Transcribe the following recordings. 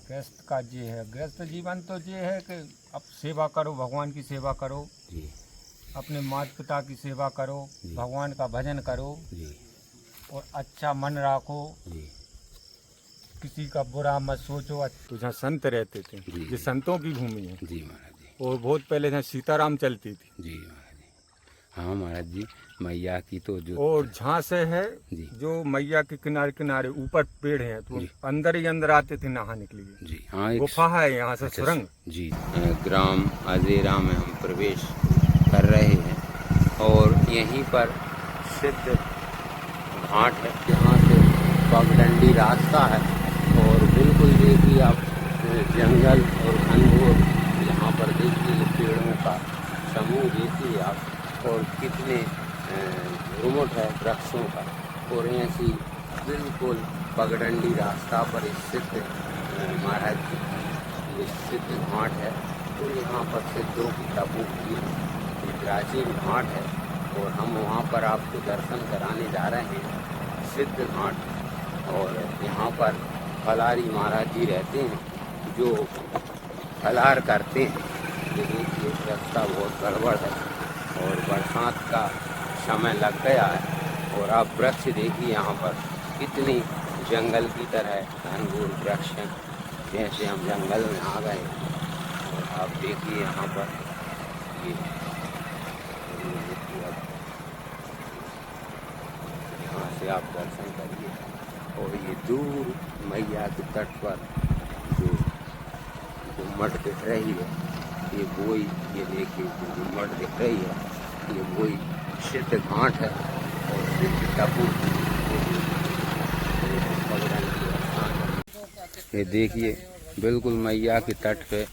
गृहस्थ का ये है, गृहस्थ जीवन तो ये है कि अब सेवा करो, भगवान की सेवा करो जी अपने माता पिता की सेवा करो, जी। भगवान का भजन करो जी और अच्छा मन रखो, जी किसी का बुरा मत सोचो। तो जहाँ संत रहते थे, जी, ये संतों की भूमि है। जी महाराज जी। और बहुत पहले जहाँ सीताराम चलती थी। जी महाराज जी। हाँ महाराज जी, मैया की तो जो और जहाँ से है जी जो मैया के किनारे किनारे ऊपर पेड़ हैं, तो जी। अंदर ही अंदर आते थे नहाने के लिए। जी हाँ, एक गुफा है यहाँ से अच्छा, सुरंग। जी ग्राम अजेरा में हम प्रवेश कर रहे हैं और यहीं पर सिद्ध घाट है, यहाँ से पगडंडी रास्ता है और बिल्कुल देखिए आप जंगल और घनघोर, यहाँ पर देखिए पेड़ों का समूह देखिए आप और कितने घुरमुट है वृक्षों का। और ऐसी बिल्कुल पगडंडी रास्ता पर स्थित महाराज जी ये सिद्ध घाट है और यहाँ पर सिद्धों की तपों की प्राचीन घाट है और हम वहाँ पर आपको दर्शन कराने जा रहे हैं सिद्ध घाट। और यहाँ पर फलारी महाराज जी रहते हैं जो फलार करते हैं। ये देखिए रास्ता बहुत गड़बड़ है और बरसात का समय लग गया है और आप वृक्ष देखिए यहाँ पर कितनी जंगल की तरह घनघोर वृक्ष हैं, जैसे हम जंगल में आ गए। और आप देखिए यहाँ पर ये देखिए अब यहाँ से आप दर्शन करिए और ये दूर मैया के तट पर जो गुम्मट दिख रही है, ये वही, ये देखिए जो गुम्मट दिख रही है ये वही सिद्ध घाट है और सिद्ध टापू। ये देखिए बिल्कुल मैया के तट पे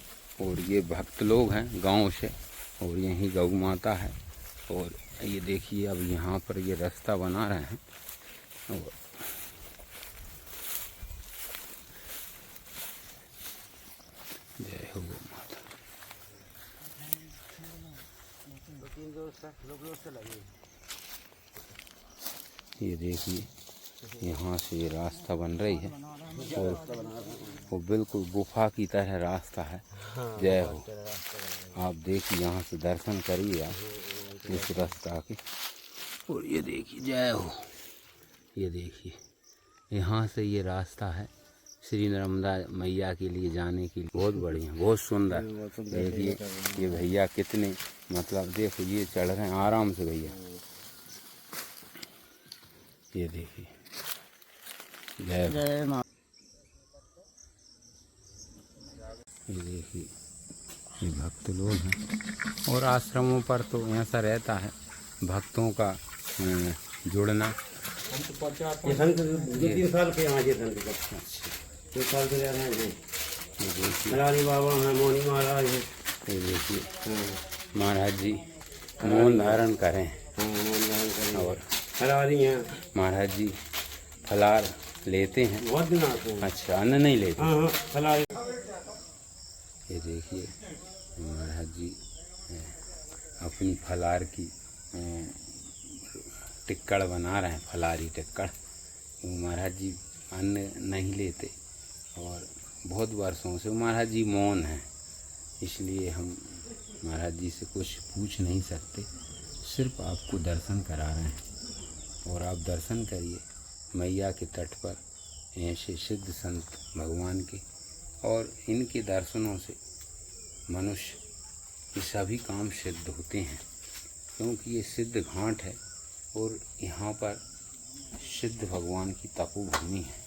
और ये भक्त लोग हैं गांव से और यहीं गौ माता है। और ये देखिए अब यहाँ पर ये रास्ता बना रहे हैं और जय हो गौ माता। ये देखिए यहाँ से ये रास्ता बन रही है और वो बिल्कुल गुफा की तरह रास्ता है। जय हो। आप देखिए यहाँ से दर्शन करिए आप इस रास्ता के। और ये देखिए जय हो, ये देखिए यहाँ से ये रास्ता है श्री नर्मदा मैया के लिए जाने के लिए। बहुत बढ़िया, बहुत सुंदर। देखिए ये भैया कितने मतलब देखो ये चढ़ रहे हैं आराम से भैया। ये देखिए जय माँ। ये देखिए ये भक्त लोग हैं और आश्रमों पर तो ऐसा रहता है भक्तों का जुड़ना। ये संत 2-3 साल के यहाँ संत अच्छा 2 साल से रह रहे हैं। मलारी बाबा हैं, मोनी महाराज हैं। ये देखिए महाराज जी मौन धारण करें और मलारी हैं महाराज जी फलार लेते हैं। बहुत दिन आते हैं। अच्छा अन्न नहीं लेते। हाँ फलारी। ये देखिए महाराज जी अपनी फलार की टिक्कड़ बना रहे हैं, फलारी टिक्कड़। महाराज जी अन्न नहीं लेते और बहुत वर्षों से महाराज जी मौन हैं, इसलिए हम महाराज जी से कुछ पूछ नहीं सकते, सिर्फ आपको दर्शन करा रहे हैं। और आप दर्शन करिए मैया के तट पर ऐसे सिद्ध संत भगवान के, और इनके दर्शनों से मनुष्य के सभी काम सिद्ध होते हैं, क्योंकि ये सिद्ध घाट है और यहाँ पर सिद्ध भगवान की तपोभूमि है।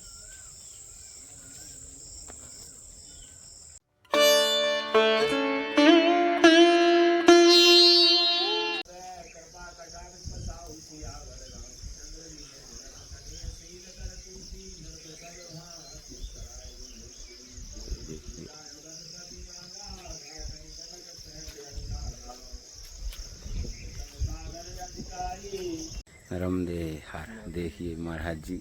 रमदे हर देखिए महाराज जी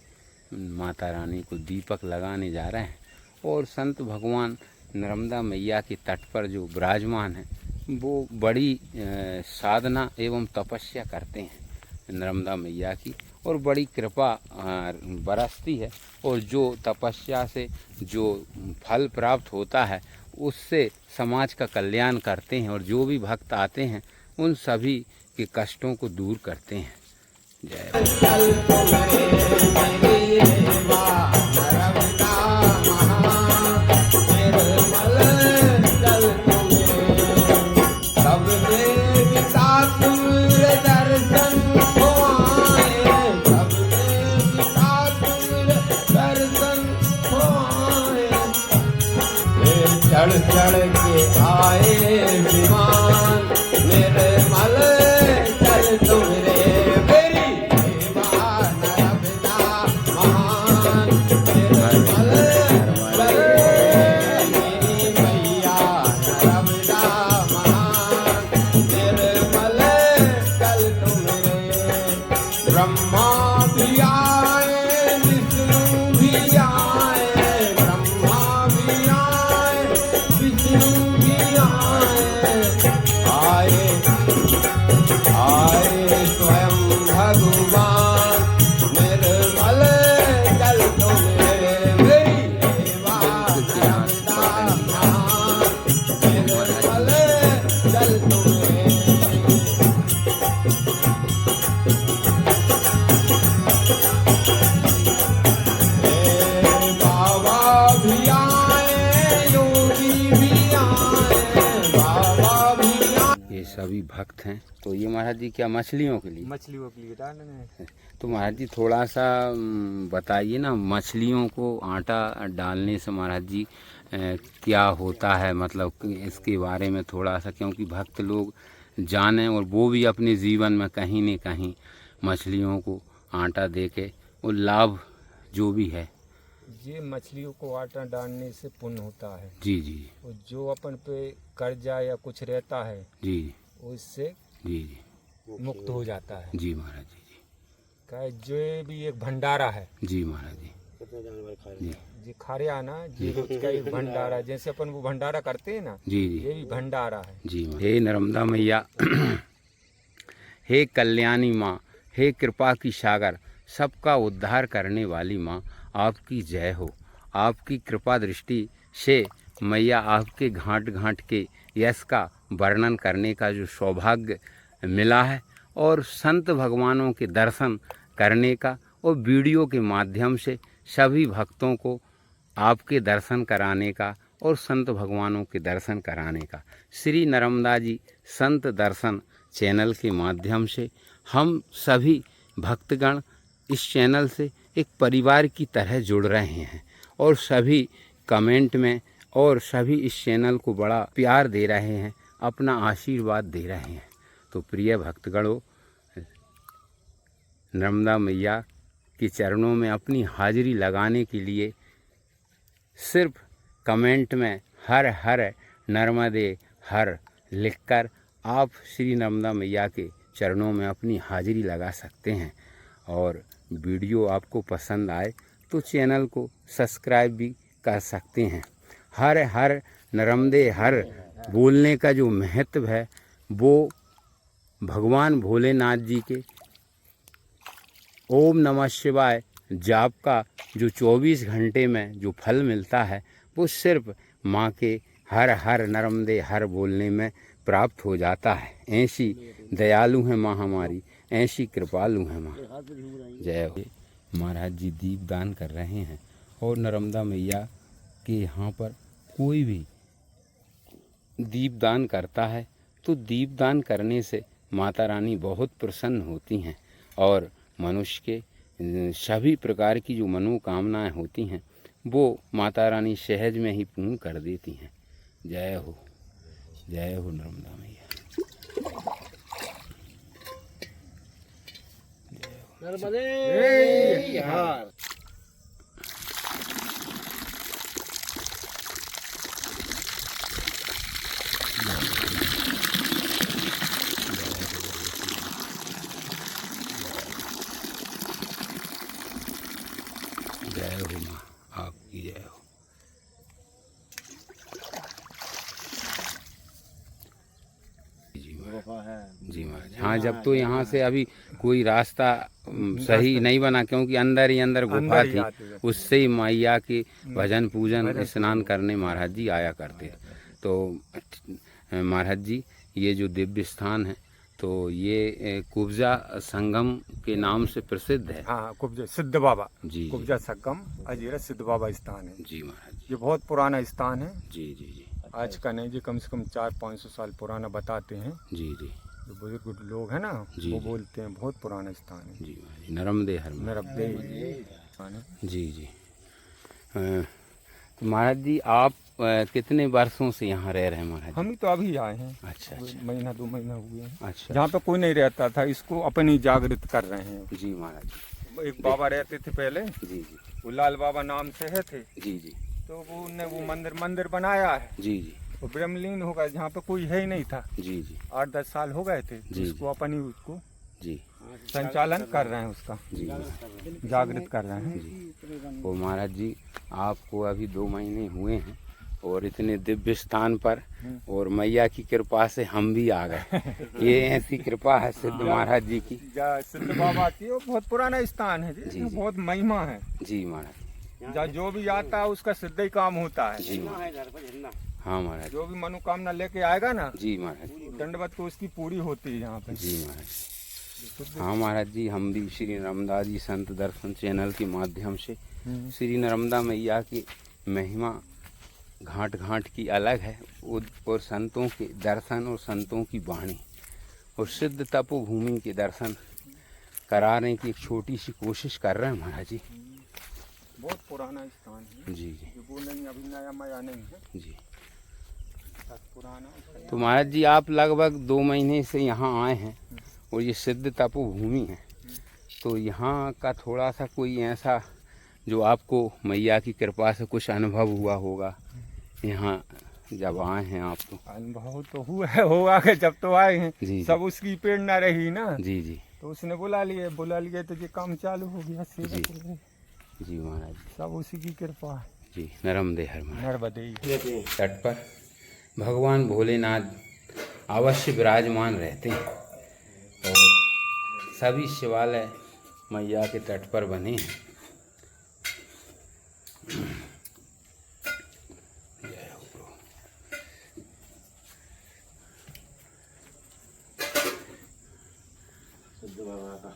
माता रानी को दीपक लगाने जा रहे हैं और संत भगवान नर्मदा मैया के तट पर जो विराजमान हैं वो बड़ी साधना एवं तपस्या करते हैं नर्मदा मैया की, और बड़ी कृपा बरसती है। और जो तपस्या से जो फल प्राप्त होता है उससे समाज का कल्याण करते हैं, और जो भी भक्त आते हैं उन सभी के कष्टों को दूर करते हैं। जय चढ़ चढ़ के आए विमान निर्मल चल तुम रे मेरी सेवा नर्मदा महान निर्मल चल मेरी मैया नर्मदा महान निर्मल चल तुम रे। ब्रह्मा भी आए विष्णु भी आए, ब्रह्मा भी आए विष्णु भी आए, आए स्वयं भगवान निर्मल जल तुम रे मेरी सेवा नर्मदा महान निर्मल जल तुम रे। बाबा भी आए योगी भी आए, बाबा भी आए। ये सभी भक्त हैं। तो ये महाराज जी क्या मछलियों के लिए? मछलियों के लिए डालने। तो महाराज जी थोड़ा सा बताइए ना, मछलियों को आटा डालने से महाराज जी क्या होता है, मतलब कि इसके बारे में थोड़ा सा, क्योंकि भक्त लोग जाने और वो भी अपने जीवन में कहीं न कहीं मछलियों को आटा दे के वो लाभ जो भी है। ये मछलियों को आटा डालने से पुण्य होता है। जी जी और जो अपन पे कर्जा या कुछ रहता है जी वो इससे जी जी मुक्त हो जाता है। जी महाराज जी क्या जो भी एक भंडारा है। जी महाराज जी जी जी खारिया ना जी का एक भंडारा, जैसे अपन वो भंडारा करते हैं ना, जी जी ये भी भंडारा है। जी। हे नर्मदा मैया, हे कल्याणी माँ, हे कृपा की सागर, सबका उद्धार करने वाली माँ, आपकी जय हो। आपकी कृपा दृष्टि से मैया आपके घाट घाट के यश का वर्णन करने का जो सौभाग्य मिला है, और संत भगवानों के दर्शन करने का, और वीडियो के माध्यम से सभी भक्तों को आपके दर्शन कराने का और संत भगवानों के दर्शन कराने का, श्री नर्मदा जी संत दर्शन चैनल के माध्यम से हम सभी भक्तगण इस चैनल से एक परिवार की तरह जुड़ रहे हैं, और सभी कमेंट में और सभी इस चैनल को बड़ा प्यार दे रहे हैं, अपना आशीर्वाद दे रहे हैं। तो प्रिय भक्तगणों, नर्मदा मैया के चरणों में अपनी हाजिरी लगाने के लिए सिर्फ कमेंट में हर हर नर्मदे हर लिखकर आप श्री नर्मदा मैया के चरणों में अपनी हाजिरी लगा सकते हैं। और वीडियो आपको पसंद आए तो चैनल को सब्सक्राइब भी कर सकते हैं। हर हर नर्मदे हर बोलने का जो महत्व है वो भगवान भोलेनाथ जी के ओम नमः शिवाय जाप का जो 24 घंटे में जो फल मिलता है वो सिर्फ माँ के हर हर नर्मदे हर बोलने में प्राप्त हो जाता है। ऐसी दयालु है माँ हमारी, ऐसी कृपालु है माँ। जय हो। महाराज जी दीपदान कर रहे हैं, और नर्मदा मैया के यहाँ पर कोई भी दीपदान करता है तो दीपदान करने से माता रानी बहुत प्रसन्न होती हैं, और मनुष्य के सभी प्रकार की जो मनोकामनाएं होती हैं वो माता रानी सहज में ही पूर्ण कर देती हैं। जय हो नर्मदा मैया। नर्मदे हार। जय हो माँ, आपकी जय हो। जी महाराज। हाँ, जब तो यहाँ से अभी कोई रास्ता सही नहीं बना, क्योंकि अंदर ही अंदर गुफा अंदर ही थी, आते थे। उससे ही मैया के भजन पूजन स्नान करने महाराज जी आया करते। तो महाराज जी ये जो दिव्य स्थान है तो ये कुब्जा संगम के नाम से प्रसिद्ध है। हाँ, कुब्जा सिद्ध बाबा, जी कुब्जा संगम अजीरा सिद्ध बाबा स्थान है। जी महाराज जी। ये बहुत पुराना स्थान है, जी जी जी आज का नहीं जी, कम से कम 400-500 साल पुराना बताते हैं। जी जी जो बुजुर्ग लोग हैं ना, जी, वो जी। बोलते हैं बहुत पुराना स्थान है। जी महाराज जी, नर्मदे हर में। नर्मदे स्थान है। जी जी। तो महाराज जी आप कितने वर्षों से यहाँ रह रहे हैं महाराज जी? हम ही तो अभी आए हैं, अच्छा अच्छा महीना 2 महीना हुए हैं। अच्छा। जहाँ पे कोई नहीं रहता था, इसको अपनी जागृत कर रहे हैं। जी महाराज जी। एक बाबा रहते थे पहले, जी जी वो लाल बाबा नाम से है थे, जी जी तो वो उनने वो मंदिर बनाया है। जी जी वो ब्रह्मलीन हो गया, जहाँ पे कोई है ही नहीं था। जी जी 8-10 साल हो गए थे, जी, उसको अपनी उसको जी संचालन कर रहे हैं, उसका जी जागृत कर रहे हैं। जी। वो महाराज जी आपको अभी 2 महीने हुए हैं और इतने दिव्य स्थान पर, और मैया की कृपा से हम भी आ गए। ये ऐसी कृपा है सिद्ध महाराज जी की। सिद्ध बाबा की वो बहुत पुराना स्थान है जी, जी, इसमें जी। बहुत महिमा है। जी महाराज जहाँ जो भी आता है उसका सिद्ध ही काम होता है। जी महाराज। हाँ महाराज जो भी मनोकामना लेके आएगा ना, जी महाराज। दंडवत को उसकी पूरी होती है यहाँ पे। जी महाराज। हाँ महाराज जी, हम भी श्री नर्मदा जी संत दर्शन चैनल के माध्यम से श्री नर्मदा मैया की महिमा घाट घाट की अलग है, और संतों के दर्शन और संतों की वाणी और सिद्ध तपोभूमि के दर्शन कराने की एक छोटी सी कोशिश कर रहे हैं महाराज जी। बहुत पुराना स्थान है जी जी जो वो नहीं, अभी नया माया नहीं है, जी। बहुत पुराना। तो महाराज जी आप लगभग 2 महीने से यहाँ आए हैं और ये सिद्ध तपोभूमि है, तो यहाँ का थोड़ा सा कोई ऐसा जो आपको मैया की कृपा से कुछ अनुभव हुआ होगा यहाँ जब आए हैं आप? तो अनुभव तो हुआ है, होगा कि जब तो आए हैं, जी, सब उसकी प्रेरणा रही ना, जी जी तो उसने बुला लिए तो ये काम चालू हो गया। सेवा जी। कर रहे। जी महाराज सब उसी की कृपा है। जी। नर्मदे हर महाराज। नर्मदे तट पर भगवान भोलेनाथ अवश्य विराजमान रहते हैं और सभी शिवालय मैया के तट पर बने हैं। जय हो प्रभु।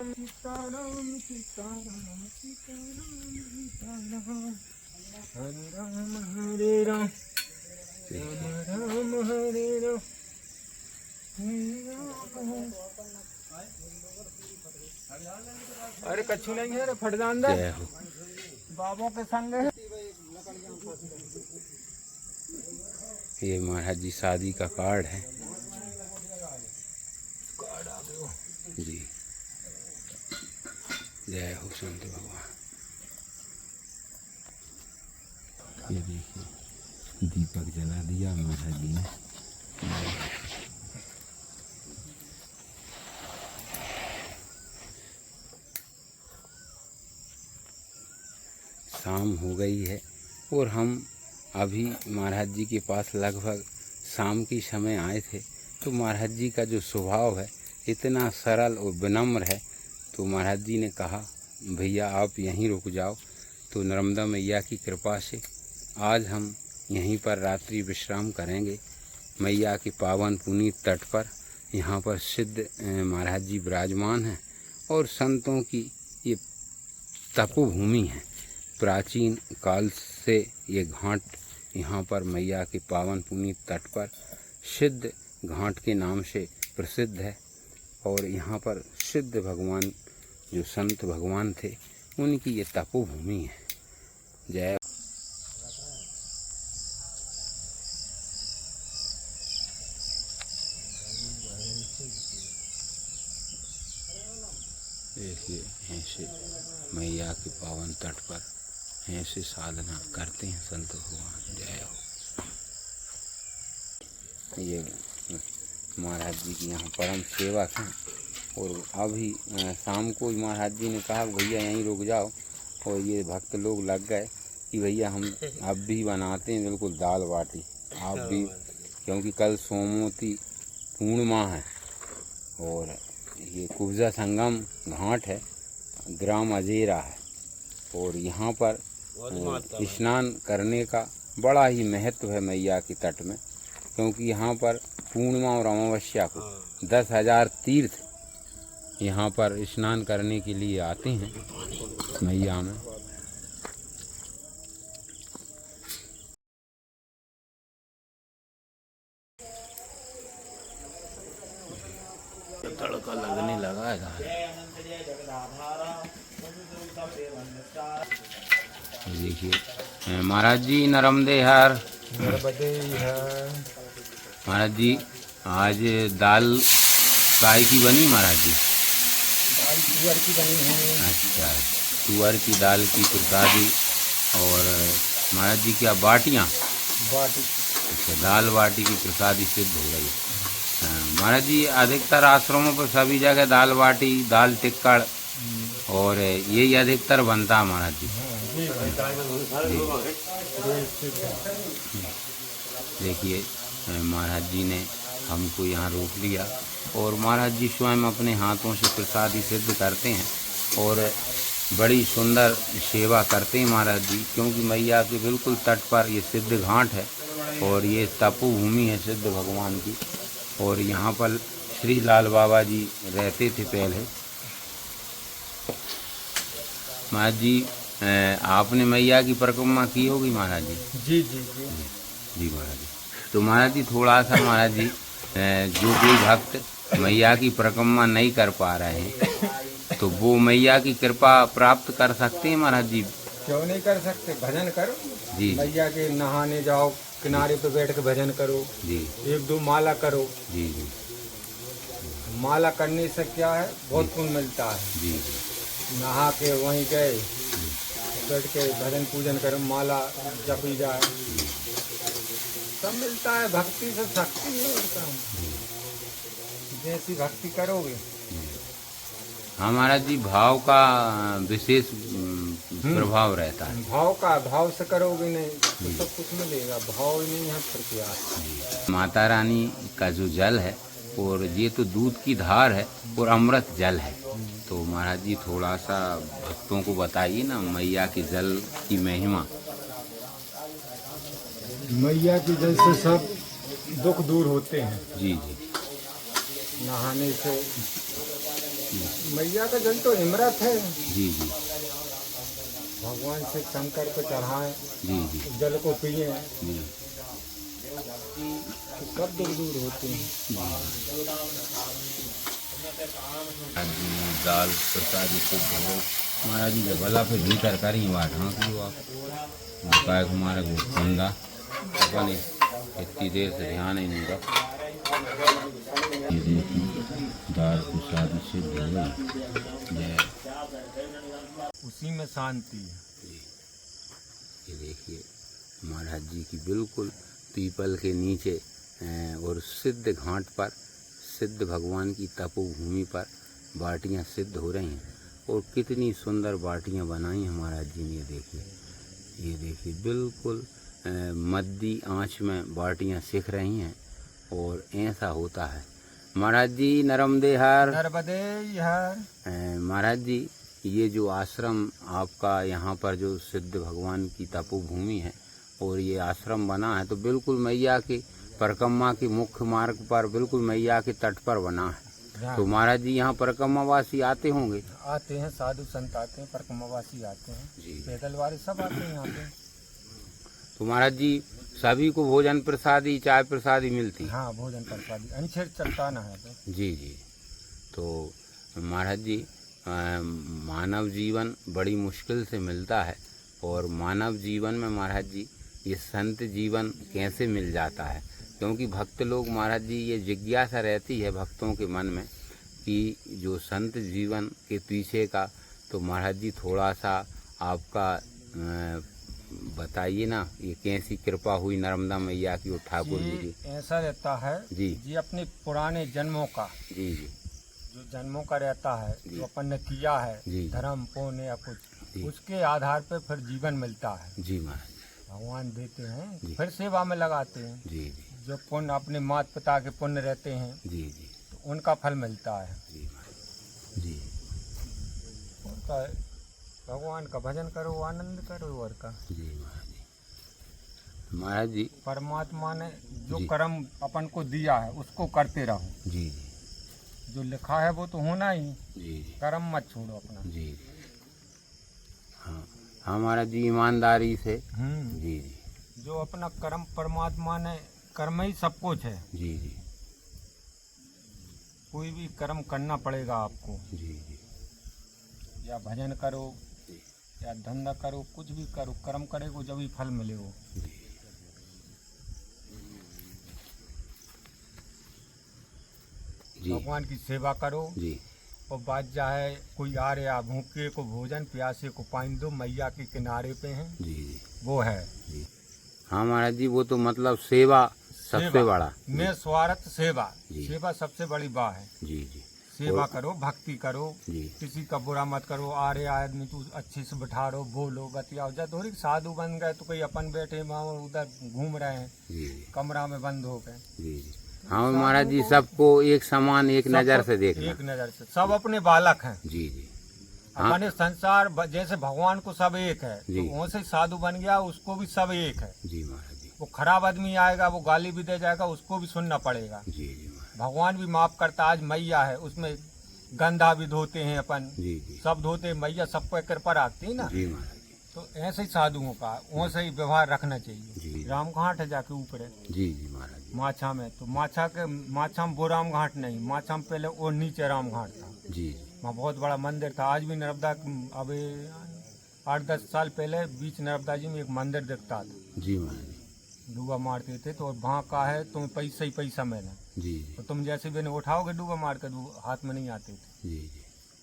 सीताराम सीताराम सीताराम सीताराम, हरे राम हरे राम, राम राम हरे राम, अरे कछु नहीं है रे, फट जान दे, जय हो। बाबों के संग है। ये महाराज जी शादी का कार्ड है जी। जय हो संत भगवान। ये देखिए दीपक जला दिया महाराज जी ने। शाम हो गई है और हम अभी महाराज जी के पास लगभग शाम के समय आए थे, तो महाराज जी का जो स्वभाव है इतना सरल और विनम्र है, तो महाराज जी ने कहा भैया आप यहीं रुक जाओ। तो नर्मदा मैया की कृपा से आज हम यहीं पर रात्रि विश्राम करेंगे मैया के पावन पुनीत तट पर। यहाँ पर सिद्ध महाराज जी विराजमान हैं और संतों की ये तपोभूमि है। प्राचीन काल से ये घाट यहाँ पर मैया के पावन पुनीत तट पर सिद्ध घाट के नाम से प्रसिद्ध है, और यहाँ पर सिद्ध भगवान जो संत भगवान थे उनकी ये तपोभूमि है। जय। देखिए ऐसे मैया के पावन तट पर ऐसे साधना करते हैं संत भगवान। जय हो। ये महाराज जी की यहाँ परम सेवक हैं, और अभी शाम को महाराज जी ने कहा भैया यहीं रुक जाओ, और ये भक्त लोग लग गए कि भैया हम अब भी बनाते हैं बिल्कुल दाल बाटी आप भी, क्योंकि कल सोमवती पूर्णिमा है और ये कुब्जा संगम घाट है, ग्राम अजेरा है। और यहाँ पर स्नान करने का बड़ा ही महत्व है मैया के तट में, क्योंकि यहाँ पर पूर्णिमा और अमावस्या को 10,000 तीर्थ यहाँ पर स्नान करने के लिए आते हैं मैया में। तड़का लगने लगा है। देखिए महाराज जी नर्मदे हर। महाराज जी आज दाल काय की बनी महाराज जी? दाल तुअर की बनी है। अच्छा, तुअर की दाल की प्रसादी। और महाराज जी क्या बाटियाँ? बाटी। अच्छा, दाल बाटी की प्रसादी सिद्ध हो गई। महाराज जी अधिकतर आश्रमों पर सभी जगह दाल बाटी, दाल टिक्कड़ और यही अधिकतर बनता है महाराज जी। देखिए महाराज जी ने हमको यहाँ रोक लिया और महाराज जी स्वयं अपने हाथों से प्रसादी सिद्ध करते हैं और बड़ी सुंदर सेवा करते हैं महाराज जी, क्योंकि मैया के बिल्कुल तट पर ये सिद्ध घाट है और ये तपोभूमि है सिद्ध भगवान की। और यहाँ पर श्री लाल बाबा जी रहते थे पहले। महाराज जी आपने मैया की परिक्रमा की होगी महाराज जी? जी जी जी जी महाराज जी। तो महाराज जी थोड़ा सा महाराज जी जो कोई भक्त मैया की परिक्रमा नहीं कर पा रहे हैं तो वो मैया की कृपा प्राप्त कर सकते हैं महाराज जी? क्यों नहीं कर सकते, भजन करो जी। मैया के नहाने जाओ, किनारे पे बैठ के भजन करो जी। 1-2 माला करो। जी जी। माला करने से क्या है, बहुत पुण्य मिलता है। जी। नहा के वहीं गए बैठ के भजन पूजन करो, माला जपी जाए, सब मिलता है। भक्ति से शक्ति है और काम। जैसी भक्ति करोगे। हाँ महाराज जी, भाव का विशेष प्रभाव रहता है। भाव से करोगे नहीं तो सब कुछ मिलेगा, भाव ही नहीं है फिर क्या। माता रानी का जो जल है और ये तो दूध की धार है और अमृत जल है। तो महाराज जी थोड़ा सा भक्तों को बताइए ना मैया के जल की महिमा। मैया के जल से सब दुख दूर होते हैं। जी जी। नहाने से मैया का जल तो अमृत है। जी जी। भगवान से शंकर को चढ़ाएं, जी जी। जल को पिए जी। तो सब दुख दूर होते हैं। दाल प्रसादी शुद्ध हो गई महाराज जी। जब भला फिर भी तरकारी बांट हाँ कि आप काय हमारे को बंदा पता नहीं इतनी देर से ध्यान ही नहीं रहा। ये देखिए दाल प्रसादी सिद्ध हो गई। उसी में शांति है। ये देखिए महाराज जी की बिल्कुल पीपल के नीचे और सिद्ध घाट पर सिद्ध भगवान की तपोभूमि पर बाटियां सिद्ध हो रही हैं और कितनी सुंदर बाटियां बनाई हैं महाराज जी ने। ये देखिए बिल्कुल मद्दी आंच में बाटियां सिक रही हैं और ऐसा होता है। महाराज जी नर्मदे हर। नर्मदे हर। महाराज जी ये जो आश्रम आपका यहाँ पर जो सिद्ध भगवान की तपोभूमि है और ये आश्रम बना है तो बिल्कुल मैया के परिक्रमा के मुख्य मार्ग पर बिल्कुल मैया के तट पर बना है। तो महाराज जी यहाँ परिक्रमावासी आते होंगे? आते हैं, साधु संत आते हैं, परिक्रमावासी आते हैं जी। पैदल वाले सब आते हैं यहाँ पे। तो महाराज जी सभी को भोजन प्रसादी चाय प्रसादी मिलती? हाँ भोजन प्रसादी अनछेड़ चलता ना है तो। जी जी। तो महाराज जी मानव जीवन बड़ी मुश्किल से मिलता है और मानव जीवन में महाराज जी ये संत जीवन कैसे मिल जाता है? क्योंकि भक्त लोग महाराज जी ये जिज्ञासा रहती है भक्तों के मन में कि जो संत जीवन के पीछे का, तो महाराज जी थोड़ा सा आपका बताइए ना ये कैसी कृपा हुई नर्मदा मैया की और ठाकुर जी की? ऐसा रहता है जी जी अपने पुराने जन्मों का, जी जी, जो जन्मों का रहता है जो अपन ने किया है जी। धर्म पुण्य या कुछ, जी। उसके आधार पर फिर जीवन मिलता है। जी महाराज भगवान देते जी। हैं फिर सेवा में लगाते हैं। जी जी जो पुण्य अपने माता पिता के पुण्य रहते हैं जी जी तो उनका फल मिलता है। जी महाराज। जी। होता है भगवान का भजन करो, आनंद करो और का। जी महाराज जी। महाराज जी। परमात्मा ने जो जी। कर्म अपन को दिया है उसको करते रहो। जी जी। जो लिखा है वो तो होना ही। जी जी। कर्म मत छोड़ो अपना। जी। हाँ हाँ महाराज जी, ईमानदारी से। जी जी। जो अपना कर्म, परमात्मा ने कर्म ही सब कुछ है। जी जी। कोई भी कर्म करना पड़ेगा आपको। जी जी। या भजन करो या धंधा करो, कुछ भी करो, कर्म करेगो जब ही फल मिलेगो। जी। भगवान की सेवा करो। जी। और बात जाए कोई आ रहा भूखे को भोजन, प्यासे को पानी दो, मैया के किनारे पे हैं। जी जी। वो है। जी। हाँ महाराज जी, वो तो मतलब सेवा सबसे बड़ा। निस्वार्थ सेवा। जी। सेवा सबसे बड़ी बात है। जी जी। सेवा करो, भक्ति करो। जी। किसी का बुरा मत करो। आ रहे आदमी तू अच्छे से बिठारो, बोलो, बतियाओ। जब थोड़ी साधु बन गए तो कोई अपन बैठे वहाँ उधर घूम रहे हैं। जी। कमरा में बंद हो गए। जी जी। हाँ महाराज जी, सबको एक समान, एक नज़र से देखना। एक नज़र से सब अपने बालक हैं। जी जी। अपने संसार जैसे भगवान को सब एक है, जी। तो वैसे साधु बन गया उसको भी सब एक है। जी महाराज जी। वो खराब आदमी आएगा, वो गाली भी दे जाएगा, उसको भी सुनना पड़ेगा। जी जी महाराज। भगवान भी माफ करता। आज मैया है, उसमें गंदा भी धोते हैं अपन। जी जी। सब धोते, मैया सबको एक कृपा रखती है ना। जी महाराज जी। तो ऐसे ही साधुओं का वैसे ही व्यवहार रखना चाहिए। जी। राम घाट है जाके ऊपर है। जी जी महाराज जी। माछा में तो माछा में वो राम घाट नहीं, माछा में पहले और नीचे राम घाट था। जी जी। वहाँ बहुत बड़ा मंदिर था। आज भी नर्मदा, अभी 8-10 साल पहले बीच नर्मदा जी में एक मंदिर दिखता था। जी महाराज जी। डूबा मारते थे तो वहाँ का है, तुम्हें पैसा ही पैसा मिला। जी तो तुम जैसे भी नहीं उठाओगे डूबा मार कर, हाथ में नहीं आते थे। जी जी।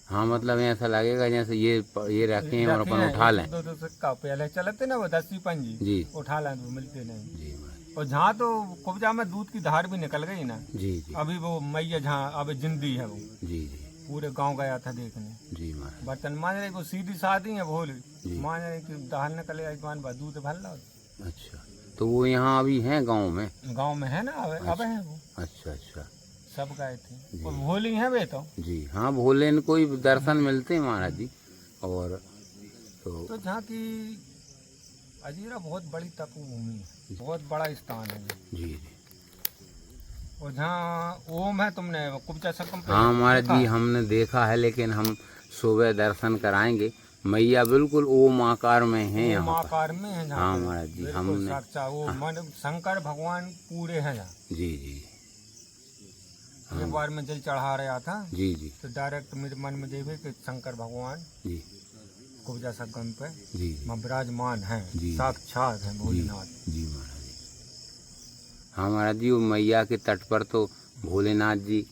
हाँ मतलब ऐसा लगेगा जैसे ये रखे हैं और अपन उठा लें। दो सिक्का पहले चलते ना वो 10-5 जी। उठा लें तो मिलते नहीं। जी महाराज। और जहाँ तो कुब्जा में दूध की धार भी निकल गई ना। जी जी। अभी वो मैया जहाँ अभी जिंदी है वो, जी जी। पूरे गांव गया था देखने। जी महाराज। बर्तन मांझने को सीधी साधी है भोली, जी। मांझने की धार निकले आसमान पर, दूध भर लो। अच्छा, तो वो यहाँ अभी हैं गांव में? गांव में है ना, अब है वो। अच्छा अच्छा। सब गए थे और भोली है वे तो। जी हाँ, भोले को ही दर्शन मिलते हैं महाराज जी। और तो जहाँ की अजीरा बहुत बड़ी तपोभूमि है, बहुत बड़ा स्थान है। जी जी। और जहाँ ओम है, तुमने कुब्जा सकम पे? हाँ महाराज जी, हमने देखा है, लेकिन हम सुबह दर्शन कराएंगे। मैया बिल्कुल ओम आकार में है ओम यहाँ आकार में है जहाँ हाँ पे। महाराज जी, बिल्कुल हमने साक्षात वो मन शंकर भगवान पूरे हैं यहाँ। जी जी। एक बार मैं जल चढ़ा रहा था जी जी। तो डायरेक्ट मेरे मन में देवे कि शंकर भगवान जी कुब्जा सकम पे जी विराजमान है, जी। साक्षात है भोलेनाथ। जी महाराज जी। हाँ महाराज जी, वो मैया के तट पर तो भोलेनाथ जी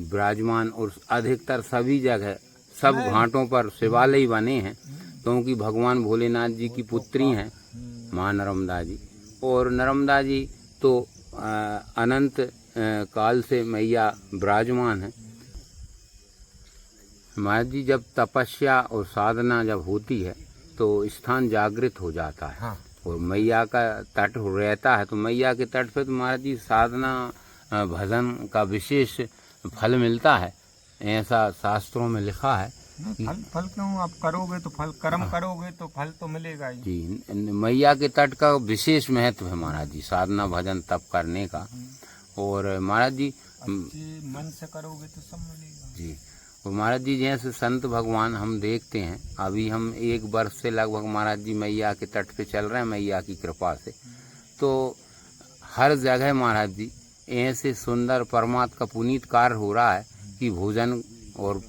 विराजमान, और अधिकतर सभी जगह सब घाटों पर शिवालय बने हैं, क्योंकि भगवान भोलेनाथ जी की पुत्री हैं माँ नर्मदा जी। और नर्मदा जी तो अनंत काल से मैया विराजमान है। महाराज जी, जब तपस्या और साधना जब होती है तो स्थान जागृत हो जाता है। हाँ। और मैया का तट रहता है, तो मैया के तट पे तो महाराज जी साधना भजन का विशेष फल मिलता है, ऐसा शास्त्रों में लिखा है। फल क्यों, आप करोगे तो फल, कर्म करोगे तो फल तो मिलेगा ही। जी, मैया के तट का विशेष महत्व है महाराज जी, साधना भजन तप करने का। और महाराज जी मन से करोगे तो सब मिलेगा जी। और महाराज जी, जैसे संत भगवान हम देखते हैं, अभी हम 1 वर्ष से लगभग महाराज जी मैया के तट पे चल रहे हैं मैया की कृपा से। तो हर जगह महाराज जी ऐसे सुंदर परमात्मा का पुनीत कार्य हो रहा है कि भोजन और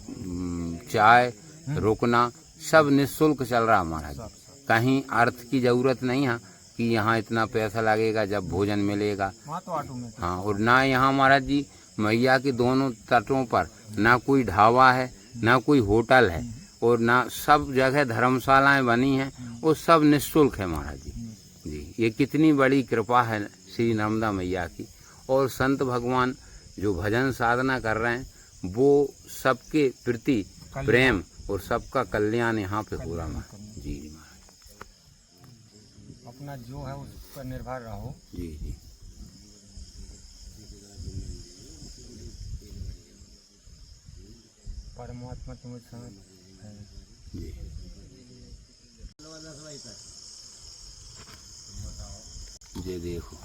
चाय रुकना सब निःशुल्क चल रहा है महाराज जी। कहीं अर्थ की जरूरत नहीं है कि यहाँ इतना पैसा लगेगा जब भोजन मिलेगा। तो ऑटो में हाँ, और ना यहाँ महाराज जी मैया के दोनों तटों पर ना कोई ढाबा है, ना कोई होटल है, और ना सब जगह धर्मशालाएं बनी हैं, वो सब निःशुल्क है महाराज जी। जी, ये कितनी बड़ी कृपा है श्री नर्मदा मैया की। और संत भगवान जो भजन साधना कर रहे हैं वो सबके प्रति प्रेम और सबका कल्याण यहाँ पे हो रहा है। जी महाराज, अपना जो है उस पर निर्भर रहो। जी जी। परमात्मा तुम्हें साथ है। जी। ये देखो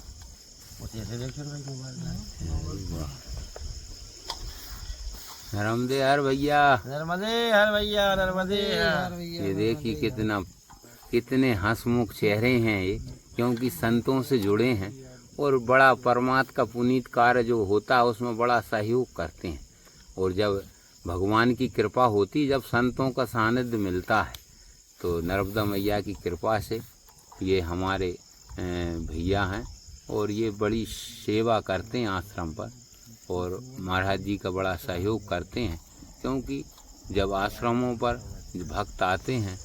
नर्मदे हर भैया, नर्मदे हर भैया, नर्मदे हर। ये देखिए कितने हंसमुख चेहरे हैं ये, क्योंकि संतों से जुड़े हैं और बड़ा परमात्मा का पुनीत कार्य जो होता है उसमें बड़ा सहयोग करते हैं। और जब भगवान की कृपा होती, जब संतों का सानिध्य मिलता है, तो नर्मदा मैया की कृपा से ये हमारे भैया हैं और ये बड़ी सेवा करते हैं आश्रम पर, और महाराज जी का बड़ा सहयोग करते हैं। क्योंकि जब आश्रमों पर भक्त आते हैं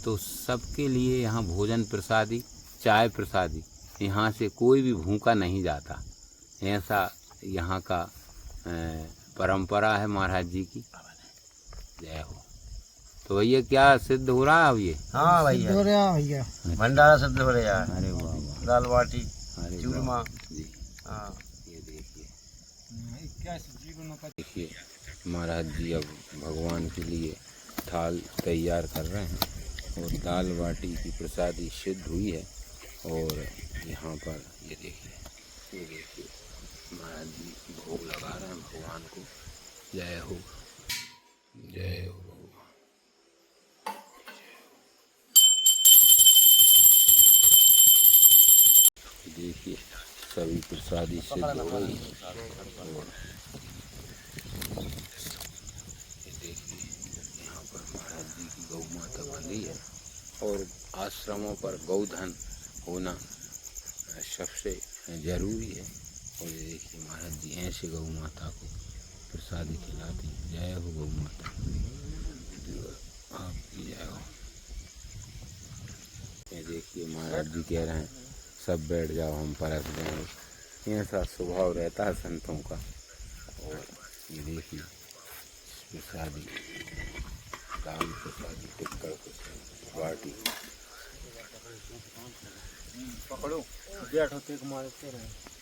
तो सबके लिए यहाँ भोजन प्रसादी, चाय प्रसादी, यहाँ से कोई भी भूखा नहीं जाता। ऐसा यहाँ का परंपरा है महाराज जी की। जय हो। तो भैया क्या सिद्ध हो रहा है अब ये? हाँ भैया, हो रहा भैया, भंडारा सिद्ध हो रहा है। अरे वाह वाह, दाल बाटी, अरे चूरमा। जी। हाँ, ये देखिए 21 जीवनों का। देखिए महाराज जी अब भगवान के लिए थाल तैयार कर रहे हैं और दाल बाटी की प्रसादी सिद्ध हुई है। और यहाँ पर ये देखिए महाराज जी भोग लगा रहे हैं भगवान को। जय हो, जय हो भगवान। देखिए सभी प्रसादी सिद्ध हो गई और देखिए यहाँ पर महाराज जी की गौ माता बंधी है। और आश्रमों पर गौधन होना सबसे जरूरी है। और ये देखिए महाराज जी ऐसे गौ माता को प्रसादी खिलाती हैं। जय हो गौ माता, आपकी जय हो। ये देखिए महाराज जी कह रहे हैं सब बैठ जाओ, हम परस देंगे। ऐसा स्वभाव रहता है संतों का। और ये देखिए प्रसादी, दाल प्रसादी, टिक्कर प्रसादी, बाटी। पकड़ो, बैठो, मारते रहे।